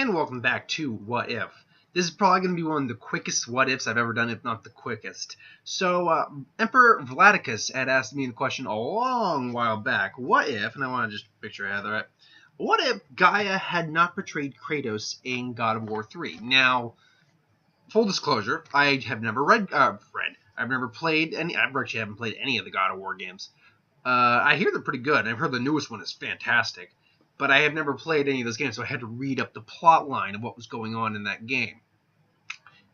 and welcome back to What If. This is probably going to be one of the quickest what ifs I've ever done, if not the quickest. So, Emperor Vladicus had asked me the question a long while back, what if, and I want to just picture I have that, what if Gaia had not betrayed Kratos in God of War 3? Now, full disclosure, I have never I've never played any, I actually haven't played any of the God of War games. I hear they're pretty good, and I've heard the newest one is fantastic. But I have never played any of those games, so I had to read up the plot line of what was going on in that game.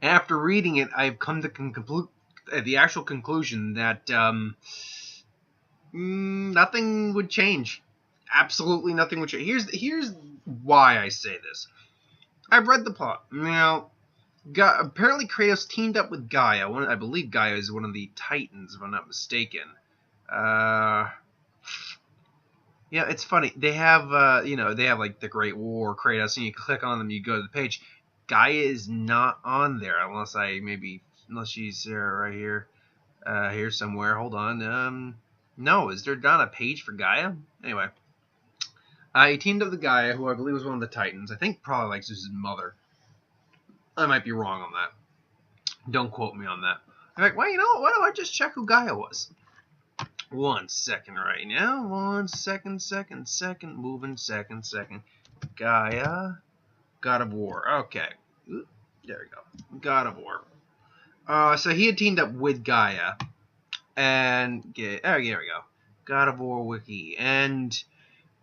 After reading it, I've come to the actual conclusion that nothing would change. Absolutely nothing would change. Here's why I say this. I've read the plot. Now, apparently Kratos teamed up with Gaia. I believe Gaia is one of the Titans, if I'm not mistaken. Yeah, it's funny. They have, they have like the Great War, Kratos, and you click on them, you go to the page. Gaia is not on there, unless she's right here, here somewhere. Hold on. No, is there not a page for Gaia? Anyway, he teamed up with Gaia, who I believe was one of the Titans. I think probably like Zeus's mother. I might be wrong on that. Don't quote me on that. I'm like, well, you know what? Why don't I just check who Gaia was? 1 second right now. 1 second, moving second. Gaia. God of War. Okay. Oop, there we go. God of War. So he had teamed up with Gaia. And, here we go. God of War wiki. And,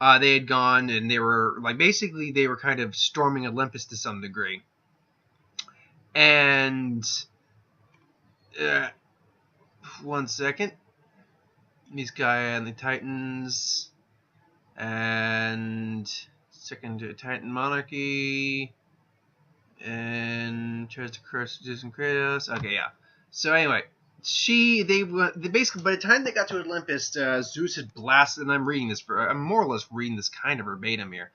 they had gone and they were, basically they were kind of storming Olympus to some degree. And, 1 second. These Gaia and the Titans, and second to Titan Monarchy, and tries to curse Zeus and Kratos. Okay, yeah. So anyway, they basically, by the time they got to Olympus, Zeus had blasted, and I'm more or less reading this kind of verbatim here.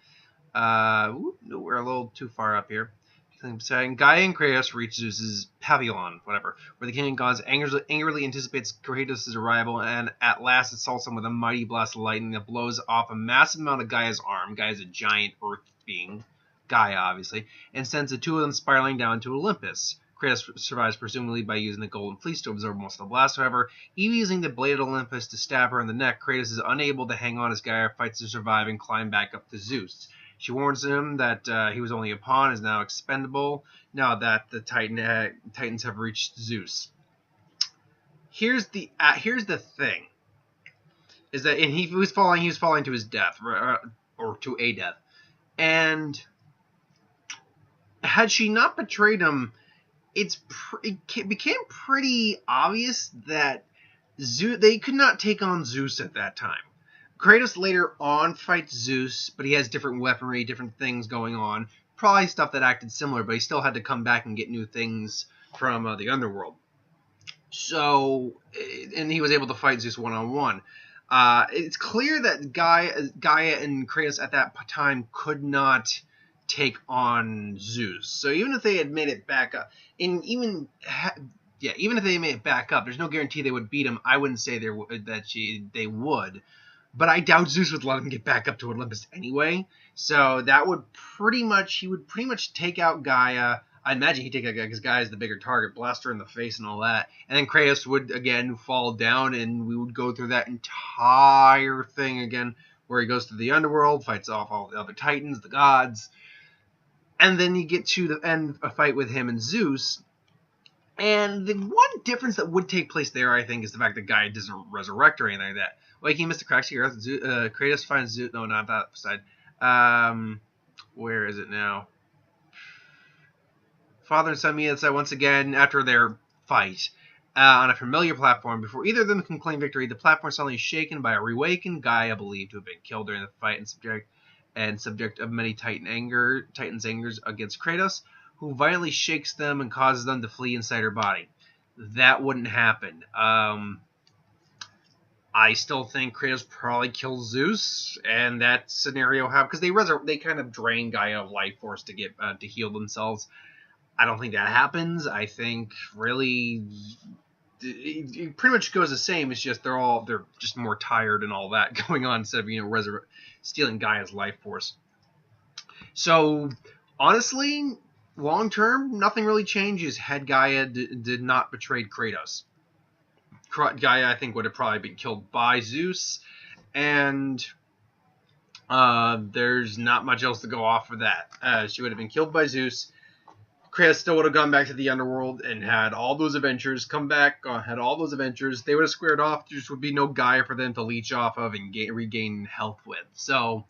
We're a little too far up here. Gaia and Kratos reach Zeus's pavilion, where the king of gods angrily anticipates Kratos' arrival, and at last assaults him with a mighty blast of lightning that blows off a massive amount of Gaia's arm. Gaia's a giant earth being, Gaia obviously, and sends the two of them spiraling down to Olympus. Kratos survives presumably by using the golden fleece to absorb most of the blast. However, even using the blade of Olympus to stab her in the neck, Kratos is unable to hang on as Gaia fights to survive and climb back up to Zeus. She warns him that he was only a pawn, is now expendable, now that the Titans have reached Zeus. Here's the thing, is that he was falling to his death, or to a death, and had she not betrayed him, it became pretty obvious that they could not take on Zeus at that time. Kratos later on fights Zeus, but he has different weaponry, different things going on. Probably stuff that acted similar, but he still had to come back and get new things from the underworld. So, and he was able to fight Zeus one-on-one. It's clear that Gaia and Kratos at that time could not take on Zeus. So even if they had made it back up, even if they made it back up, there's no guarantee they would beat him. I wouldn't say they would. But I doubt Zeus would let him get back up to Olympus anyway. So that would he would pretty much take out Gaia. I imagine he'd take out Gaia because Gaia is the bigger target, blast her in the face and all that. And then Kratos would again fall down, and we would go through that entire thing again, where he goes to the underworld, fights off all the other Titans, the gods. And then you get to the end, a fight with him and Zeus. And the one difference that would take place there, I think, is the fact that Gaia doesn't resurrect or anything like that. Waking Mr. Cracks here, Kratos finds Zeus. No, not that side. Where is it now? Father and son meet outside once again after their fight on a familiar platform. Before either of them can claim victory, the platform is suddenly shaken by a reawakened Gaia, believed to have been killed during the fight and subject of many Titans' angers against Kratos, who violently shakes them and causes them to flee inside her body. That wouldn't happen. I still think Kratos probably kills Zeus, and that scenario because they kind of drain Gaia of life force to get to heal themselves. I don't think that happens. I think really it pretty much goes the same. It's just they're just more tired and all that going on instead of stealing Gaia's life force. So Honestly, long term, nothing really changes had Gaia did not betray Kratos. Gaia, I think, would have probably been killed by Zeus, and there's not much else to go off of that. She would have been killed by Zeus. Kratos still would have gone back to the underworld and had all those adventures, come back, had all those adventures. They would have squared off. There just would be no Gaia for them to leech off of and regain health with. So,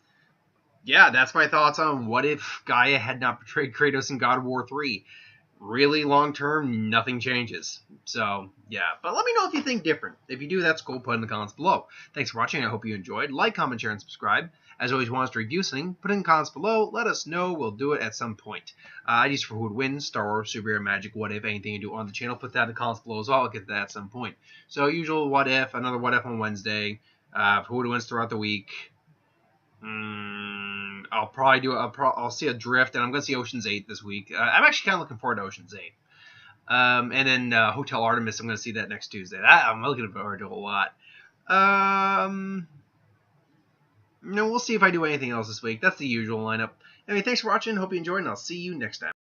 yeah, that's my thoughts on what if Gaia had not betrayed Kratos in God of War 3. Really, long term, nothing changes. So, yeah. But let me know if you think different. If you do, that's cool. Put in the comments below. Thanks for watching. I hope you enjoyed. Like, comment, share, and subscribe. As always, want us to review something? Put in the comments below. Let us know. We'll do it at some point. IDs for who would win, Star Wars, superhero, magic, what if, anything you do on the channel. Put that in the comments below as well. I'll get to that at some point. So, usual what if, another what if on Wednesday. Who would wins throughout the week. I'll probably do. I'll see a drift, and I'm going to see Ocean's 8 this week. I'm actually kind of looking forward to Ocean's 8. And then Hotel Artemis, I'm going to see that next Tuesday. I'm looking forward to a lot. No, we'll see if I do anything else this week. That's the usual lineup. Anyway, thanks for watching. Hope you enjoyed, and I'll see you next time.